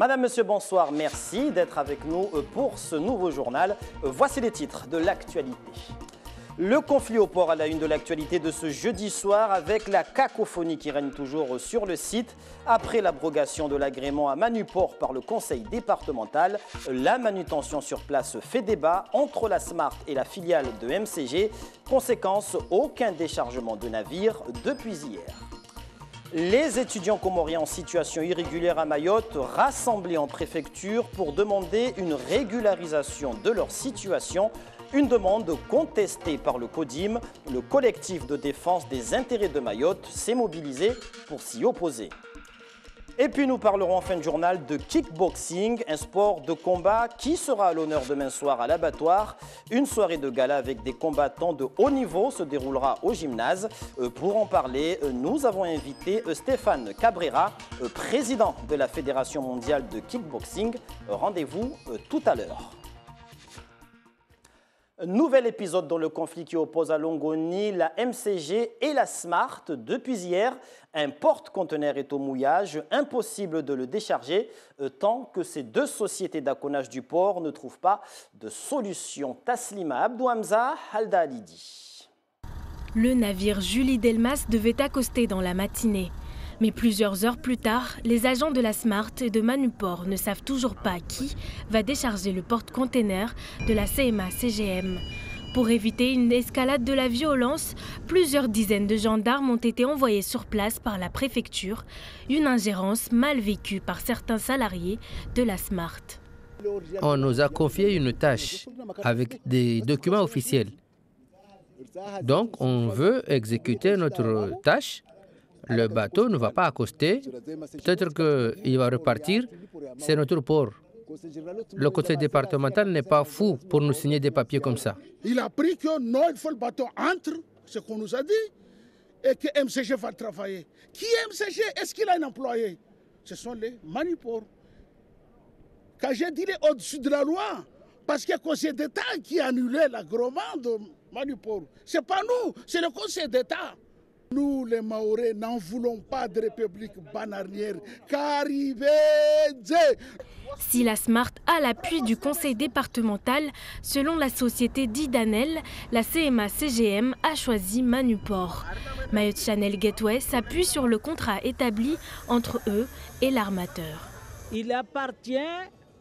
Madame, Monsieur, bonsoir. Merci d'être avec nous pour ce nouveau journal. Voici les titres de l'actualité. Le conflit au port à la une de l'actualité de ce jeudi soir avec la cacophonie qui règne toujours sur le site. Après l'abrogation de l'agrément à Manuport par le conseil départemental, la manutention sur place fait débat entre la Smart et la filiale de MCG. Conséquence, aucun déchargement de navires depuis hier. Les étudiants comoriens en situation irrégulière à Mayotte rassemblés en préfecture pour demander une régularisation de leur situation. Une demande contestée par le CODIM, le collectif de défense des intérêts de Mayotte, s'est mobilisé pour s'y opposer. Et puis nous parlerons en fin de journal de kickboxing, un sport de combat qui sera à l'honneur demain soir à l'abattoir. Une soirée de gala avec des combattants de haut niveau se déroulera au gymnase. Pour en parler, nous avons invité Stéphane Cabrera, président de la Fédération mondiale de kickboxing. Rendez-vous tout à l'heure. Nouvel épisode dans le conflit qui oppose à Longoni la MCG et la Smart. Depuis hier, un porte-conteneur est au mouillage, impossible de le décharger tant que ces deux sociétés d'accounage du port ne trouvent pas de solution. Taslima Abdou Hamza, Halda Alidi. Le navire Julie Delmas devait accoster dans la matinée. Mais plusieurs heures plus tard, les agents de la Smart et de Manuport ne savent toujours pas qui va décharger le porte-container de la CMA-CGM. Pour éviter une escalade de la violence, plusieurs dizaines de gendarmes ont été envoyés sur place par la préfecture, une ingérence mal vécue par certains salariés de la Smart. On nous a confié une tâche avec des documents officiels. Donc on veut exécuter notre tâche. Le bateau ne va pas accoster, peut-être qu'il va repartir, c'est notre port. Le conseil départemental n'est pas fou pour nous signer des papiers comme ça. Il a appris que non, il faut que le bateau entre, ce qu'on nous a dit, et que MCG va travailler. Qui est MCG? Est-ce qu'il a un employé? Ce sont les Manuport. Quand j'ai dit au-dessus de la loi, parce qu'il y a le conseil d'État qui a annulé l'agrément de Manuport. Ce n'est pas nous, c'est le conseil d'État. Nous, les Mahorais, n'en voulons pas de république bananière. Si la Smart a l'appui du conseil départemental, selon la société Didanel, la CMA-CGM a choisi Manuport. Mayotte Channel Gateway s'appuie sur le contrat établi entre eux et l'armateur. Il appartient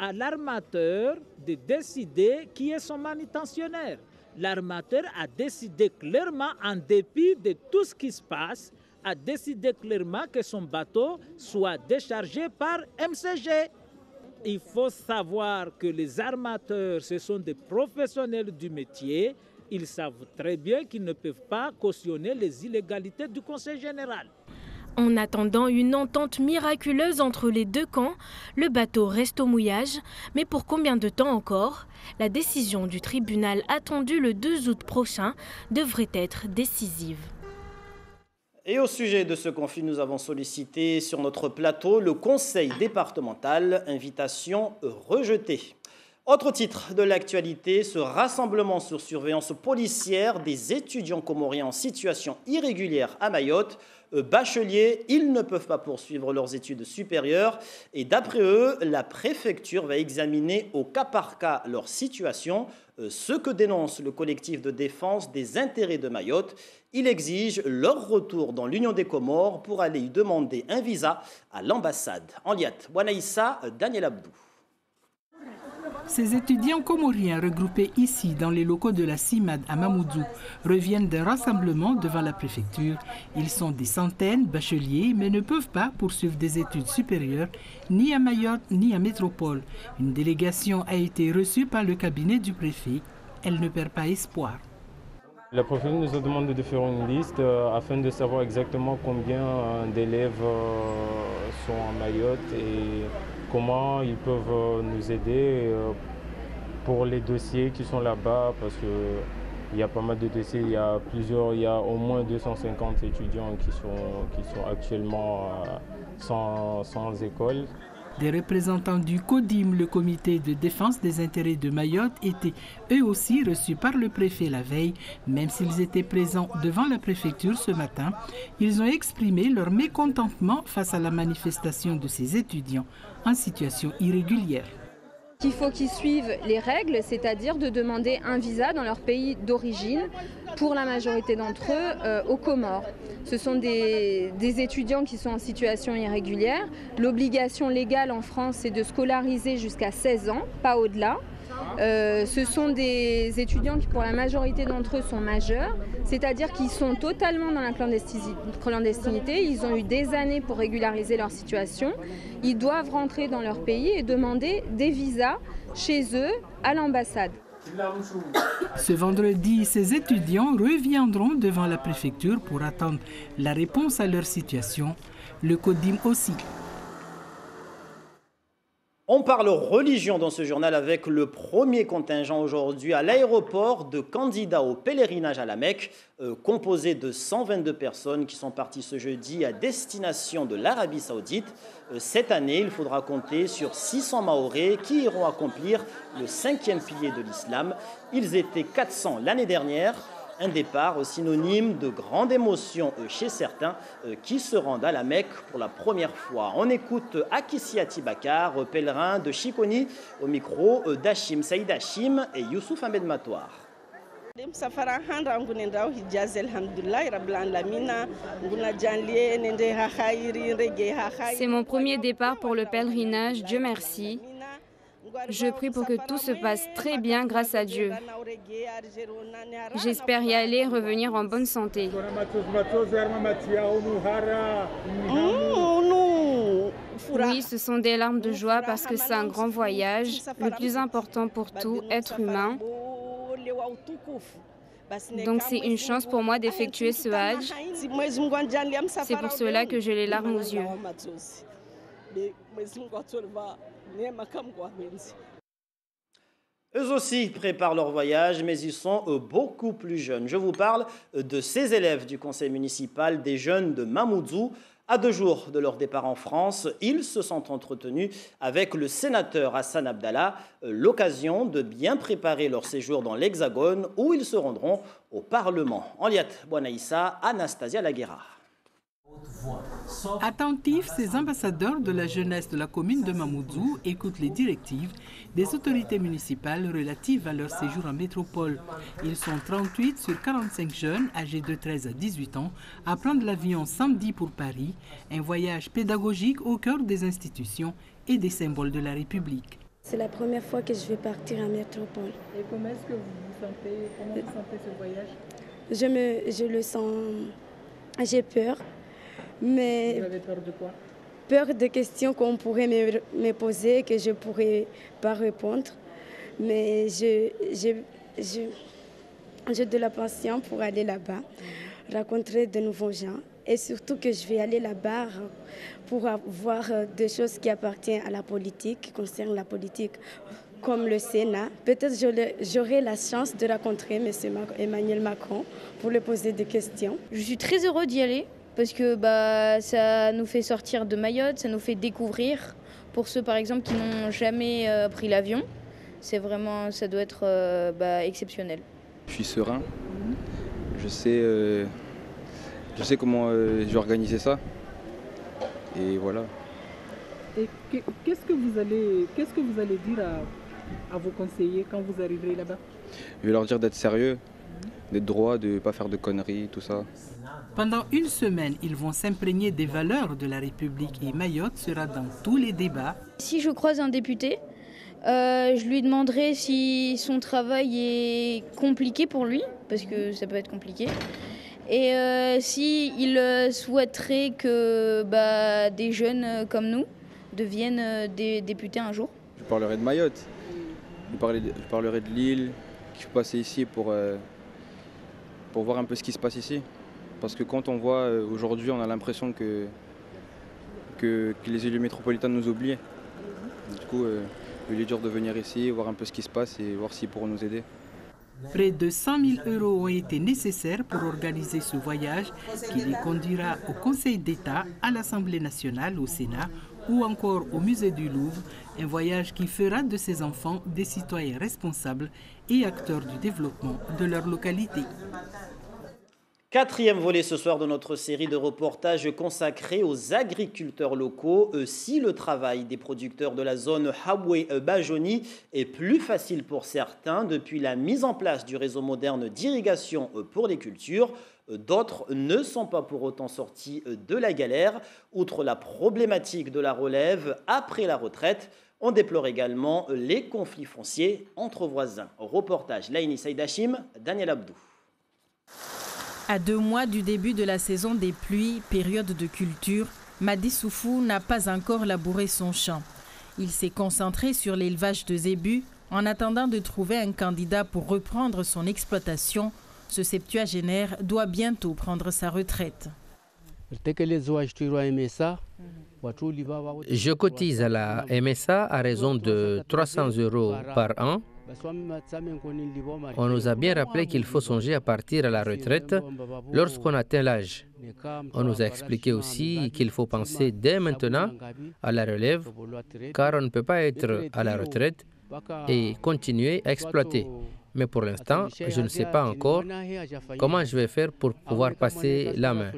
à l'armateur de décider qui est son manutentionnaire. L'armateur a décidé clairement, en dépit de tout ce qui se passe, a décidé clairement que son bateau soit déchargé par MCG. Il faut savoir que les armateurs, ce sont des professionnels du métier. Ils savent très bien qu'ils ne peuvent pas cautionner les illégalités du Conseil général. En attendant une entente miraculeuse entre les deux camps, le bateau reste au mouillage. Mais pour combien de temps encore? La décision du tribunal attendue le 2 août prochain devrait être décisive. Et au sujet de ce conflit, nous avons sollicité sur notre plateau le conseil départemental, invitation rejetée. Autre titre de l'actualité, ce rassemblement sur surveillance policière des étudiants comoriens en situation irrégulière à Mayotte. Bacheliers, ils ne peuvent pas poursuivre leurs études supérieures et d'après eux, la préfecture va examiner au cas par cas leur situation, ce que dénonce le collectif de défense des intérêts de Mayotte. Il exige leur retour dans l'Union des Comores pour aller y demander un visa à l'ambassade. En Liat, Bouanaïssa, Daniel Abdou. Ces étudiants comoriens regroupés ici dans les locaux de la CIMAD à Mamoudzou reviennent d'un rassemblement devant la préfecture. Ils sont des centaines, bacheliers, mais ne peuvent pas poursuivre des études supérieures ni à Mayotte ni à Métropole. Une délégation a été reçue par le cabinet du préfet. Elle ne perd pas espoir. La préfecture nous a demandé de faire une liste afin de savoir exactement combien d'élèves sont à Mayotte et comment ils peuvent nous aider pour les dossiers qui sont là-bas, parce qu'il y a pas mal de dossiers, il y a au moins 250 étudiants qui sont actuellement sans école. Des représentants du CODIM, le comité de défense des intérêts de Mayotte, étaient eux aussi reçus par le préfet la veille. Même s'ils étaient présents devant la préfecture ce matin, ils ont exprimé leur mécontentement face à la manifestation de ces étudiants en situation irrégulière. Il faut qu'ils suivent les règles, c'est-à-dire de demander un visa dans leur pays d'origine pour la majorité d'entre eux aux Comores. Ce sont des étudiants qui sont en situation irrégulière. L'obligation légale en France, c'est de scolariser jusqu'à 16 ans, pas au-delà. Ce sont des étudiants qui, pour la majorité d'entre eux, sont majeurs, c'est-à-dire qu'ils sont totalement dans la clandestinité. Ils ont eu des années pour régulariser leur situation. Ils doivent rentrer dans leur pays et demander des visas chez eux à l'ambassade. Ce vendredi, ces étudiants reviendront devant la préfecture pour attendre la réponse à leur situation. Le CODIM aussi. On parle religion dans ce journal avec le premier contingent aujourd'hui à l'aéroport de candidats au pèlerinage à la Mecque, composé de 122 personnes qui sont parties ce jeudi à destination de l'Arabie Saoudite. Cette année, il faudra compter sur 600 Mahorais qui iront accomplir le 5e pilier de l'islam. Ils étaient 400 l'année dernière. Un départ synonyme de grande émotion chez certains qui se rendent à la Mecque pour la première fois. On écoute Akissi Bakar, pèlerin de Chikoni, au micro d'Hachim Saïd Hachim et Youssouf Ahmed Matoir. C'est mon premier départ pour le pèlerinage, Dieu merci. Je prie pour que tout se passe très bien grâce à Dieu. J'espère y aller et revenir en bonne santé. Oui, ce sont des larmes de joie parce que c'est un grand voyage, le plus important pour tout être humain. Donc c'est une chance pour moi d'effectuer ce Hajj. C'est pour cela que j'ai les larmes aux yeux. Eux aussi préparent leur voyage, mais ils sont beaucoup plus jeunes. Je vous parle de ces élèves du conseil municipal des jeunes de Mamoudzou. À 2 jours de leur départ en France, ils se sont entretenus avec le sénateur Hassan Abdallah, l'occasion de bien préparer leur séjour dans l'Hexagone où ils se rendront au Parlement. Henriette Bouanaïssa, Anastasia Laguera. Attentifs, ces ambassadeurs de la jeunesse de la commune de Mamoudzou écoutent les directives des autorités municipales relatives à leur séjour en métropole. Ils sont 38 sur 45 jeunes âgés de 13 à 18 ans à prendre l'avion samedi pour Paris, un voyage pédagogique au cœur des institutions et des symboles de la République. C'est la première fois que je vais partir en métropole. Et comment est-ce que vous vous sentez, ce voyage? Je le sens, j'ai peur. Mais vous avez peur de quoi? Peur de questions qu'on pourrait me poser, que je ne pourrais pas répondre. Mais j'ai de la patience pour aller là-bas, rencontrer de nouveaux gens. Et surtout que je vais aller là-bas pour voir des choses qui appartiennent à la politique, qui concernent la politique, comme le Sénat. Peut-être j'aurai la chance de rencontrer M. Emmanuel Macron pour lui poser des questions. Je suis très heureux d'y aller. Parce que ça nous fait sortir de Mayotte, ça nous fait découvrir. Pour ceux par exemple qui n'ont jamais pris l'avion, c'est vraiment, ça doit être exceptionnel. Je suis serein, je sais comment je vais organiser ça, et voilà. Et qu'est-ce que vous allez dire à vos conseillers quand vous arriverez là-bas? Je vais leur dire d'être sérieux, d'être droit, de ne pas faire de conneries, tout ça. Pendant une semaine, ils vont s'imprégner des valeurs de la République et Mayotte sera dans tous les débats. Si je croise un député, je lui demanderai si son travail est compliqué pour lui, parce que ça peut être compliqué, et s'il souhaiterait que des jeunes comme nous deviennent des députés un jour. Je parlerai de Mayotte, je parlerai de l'île, je suis passé ici pour voir un peu ce qui se passe ici. Parce que quand on voit aujourd'hui, on a l'impression que les élus métropolitains nous oublient. Du coup, il est dur de venir ici, voir un peu ce qui se passe et voir s'ils pourront nous aider. Près de 100 000 € ont été nécessaires pour organiser ce voyage qui les conduira au Conseil d'État, à l'Assemblée nationale, au Sénat ou encore au musée du Louvre, un voyage qui fera de ces enfants des citoyens responsables et acteurs du développement de leur localité. Quatrième volet ce soir de notre série de reportages consacrés aux agriculteurs locaux. Si le travail des producteurs de la zone Habwe-Bajoni est plus facile pour certains depuis la mise en place du réseau moderne d'irrigation pour les cultures, d'autres ne sont pas pour autant sortis de la galère. Outre la problématique de la relève après la retraite, on déplore également les conflits fonciers entre voisins. Reportage Laini Saïdachim, Daniel Abdou. À 2 mois du début de la saison des pluies, période de culture, Madi Soufou n'a pas encore labouré son champ. Il s'est concentré sur l'élevage de zébus en attendant de trouver un candidat pour reprendre son exploitation. Ce septuagénaire doit bientôt prendre sa retraite. Je cotise à la MSA à raison de 300 € par an. On nous a bien rappelé qu'il faut songer à partir à la retraite lorsqu'on atteint l'âge. On nous a expliqué aussi qu'il faut penser dès maintenant à la relève, car on ne peut pas être à la retraite et continuer à exploiter. Mais pour l'instant, je ne sais pas encore comment je vais faire pour pouvoir passer la main.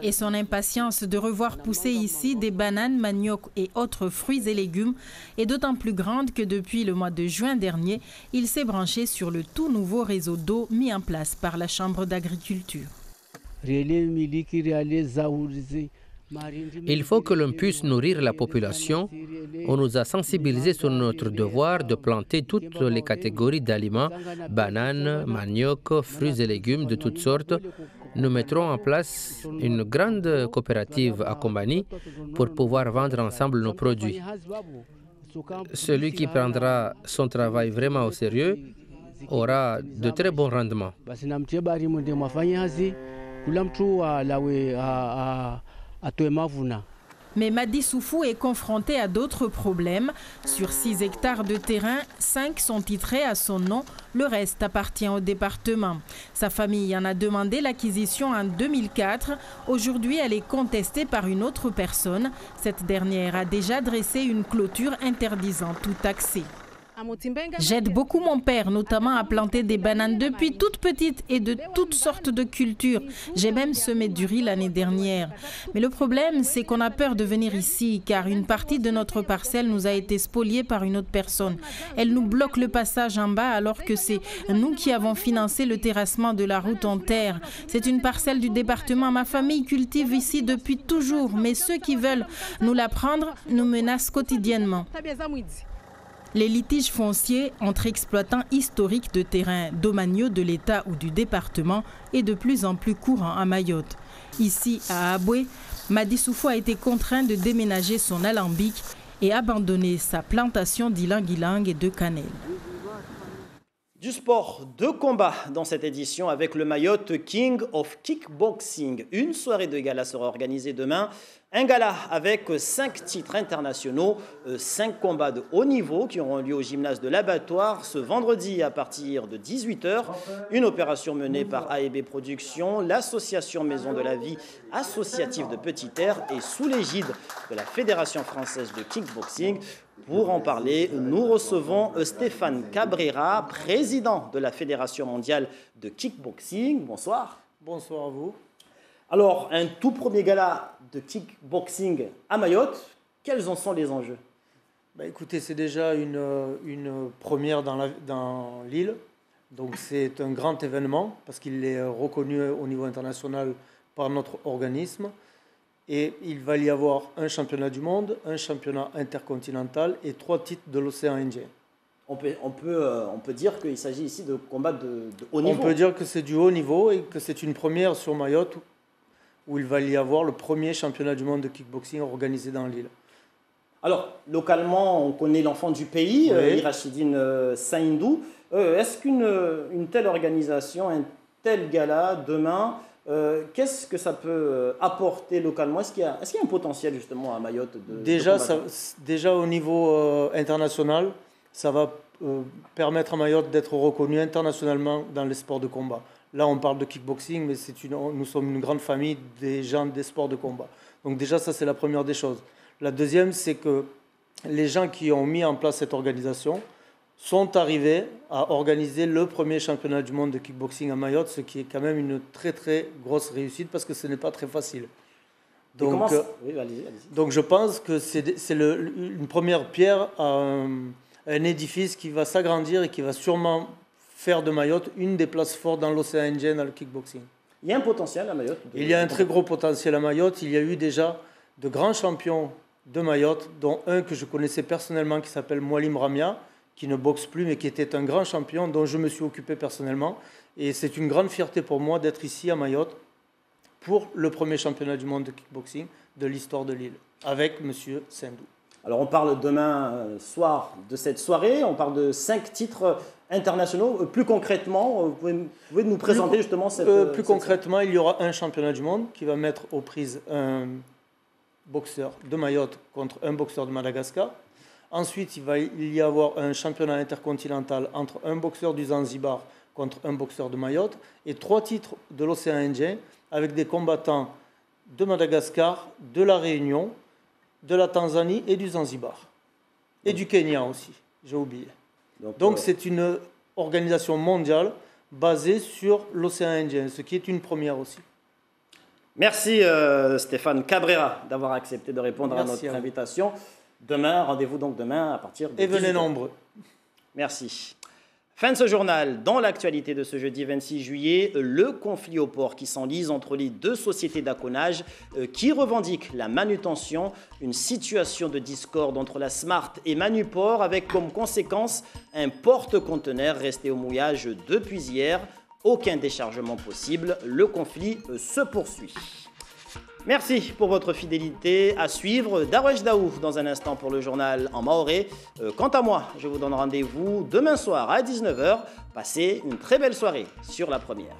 Et son impatience de revoir pousser ici des bananes, manioc et autres fruits et légumes est d'autant plus grande que depuis le mois de juin dernier, il s'est branché sur le tout nouveau réseau d'eau mis en place par la Chambre d'agriculture. Il faut que l'on puisse nourrir la population. On nous a sensibilisés sur notre devoir de planter toutes les catégories d'aliments, bananes, manioc, fruits et légumes de toutes sortes. Nous mettrons en place une grande coopérative à Kombani pour pouvoir vendre ensemble nos produits. Celui qui prendra son travail vraiment au sérieux aura de très bons rendements. Mais Madi Soufou est confronté à d'autres problèmes. Sur 6 hectares de terrain, 5 sont titrés à son nom, le reste appartient au département. Sa famille en a demandé l'acquisition en 2004. Aujourd'hui, elle est contestée par une autre personne. Cette dernière a déjà dressé une clôture interdisant tout accès. J'aide beaucoup mon père, notamment à planter des bananes depuis toute petite et de toutes sortes de cultures. J'ai même semé du riz l'année dernière. Mais le problème, c'est qu'on a peur de venir ici, car une partie de notre parcelle nous a été spoliée par une autre personne. Elle nous bloque le passage en bas alors que c'est nous qui avons financé le terrassement de la route en terre. C'est une parcelle du département. Ma famille cultive ici depuis toujours, mais ceux qui veulent nous la prendre nous menacent quotidiennement. Les litiges fonciers entre exploitants historiques de terrains domaniaux de l'État ou du département est de plus en plus courant à Mayotte. Ici, à Habwe, Madi Soufou a été contraint de déménager son alambic et abandonner sa plantation d'ylang-ylang et de cannelle. Du sport de combat dans cette édition avec le Mayotte King of Kickboxing. Une soirée de gala sera organisée demain. Un gala avec 5 titres internationaux, 5 combats de haut niveau qui auront lieu au gymnase de l'Abattoir ce vendredi à partir de 18h. Une opération menée par AEB Productions, l'association Maison de la Vie associative de Petite-Terre et sous l'égide de la Fédération française de kickboxing. Pour en parler, nous recevons Stéphane Cabrera, président de la Fédération mondiale de kickboxing. Bonsoir. Bonsoir à vous. Alors, un tout premier gala de kickboxing à Mayotte, quels en sont les enjeux? Écoutez, c'est déjà une première dans l'île. Donc c'est un grand événement parce qu'il est reconnu au niveau international par notre organisme. Et il va y avoir un championnat du monde, un championnat intercontinental et 3 titres de l'océan Indien. On peut dire qu'il s'agit ici de combats de haut niveau. On peut dire que c'est du haut niveau et que c'est une première sur Mayotte où il va y avoir le premier championnat du monde de kickboxing organisé dans l'île. Alors, localement, on connaît l'enfant du pays, oui. Irachidine Saïndou. Est-ce qu'une telle organisation, un tel gala demain, qu'est-ce que ça peut apporter localement? Est-ce qu'il y a un potentiel justement à Mayotte déjà au niveau international, ça va permettre à Mayotte d'être reconnu internationalement dans les sports de combat. Là, on parle de kickboxing, mais nous sommes une grande famille des gens des sports de combat. Donc déjà, ça, c'est la première des choses. La deuxième, c'est que les gens qui ont mis en place cette organisation sont arrivés à organiser le premier championnat du monde de kickboxing à Mayotte, ce qui est quand même une très très grosse réussite parce que ce n'est pas très facile. Donc, oui, allez-y. Donc je pense que c'est une première pierre à un édifice qui va s'agrandir et qui va sûrement faire de Mayotte une des places fortes dans l'océan Indien dans le kickboxing. Il y a un potentiel à Mayotte. Il y a un très gros potentiel à Mayotte. Il y a eu déjà de grands champions de Mayotte, dont un que je connaissais personnellement qui s'appelle Moualim Ramia, qui ne boxe plus mais qui était un grand champion dont je me suis occupé personnellement. Et c'est une grande fierté pour moi d'être ici à Mayotte pour le premier championnat du monde de kickboxing de l'histoire de l'île, avec M. Sindou. Alors on parle demain soir de cette soirée, on parle de 5 titres internationaux. Plus concrètement, vous pouvez nous présenter justement cette... Plus concrètement, il y aura un championnat du monde qui va mettre aux prises un boxeur de Mayotte contre un boxeur de Madagascar. Ensuite, il va y avoir un championnat intercontinental entre un boxeur du Zanzibar contre un boxeur de Mayotte et 3 titres de l'océan Indien avec des combattants de Madagascar, de la Réunion, de la Tanzanie et du Zanzibar. Et du Kenya aussi, j'ai oublié. Donc c'est une organisation mondiale basée sur l'océan Indien, ce qui est une première aussi. Merci Stéphane Cabrera d'avoir accepté de répondre à notre invitation. Demain, rendez-vous donc demain à partir de 18h. Et venez nombreux. Merci. Fin de ce journal. Dans l'actualité de ce jeudi 26 juillet, le conflit au port qui s'enlise entre les 2 sociétés d'accounage qui revendiquent la manutention, une situation de discorde entre la Smart et Manuport avec comme conséquence un porte-conteneur resté au mouillage depuis hier. Aucun déchargement possible. Le conflit se poursuit. Merci pour votre fidélité. À suivre, Darwesh Daou dans un instant pour le journal en maoré. Quant à moi, je vous donne rendez-vous demain soir à 19h. Passez une très belle soirée sur La Première.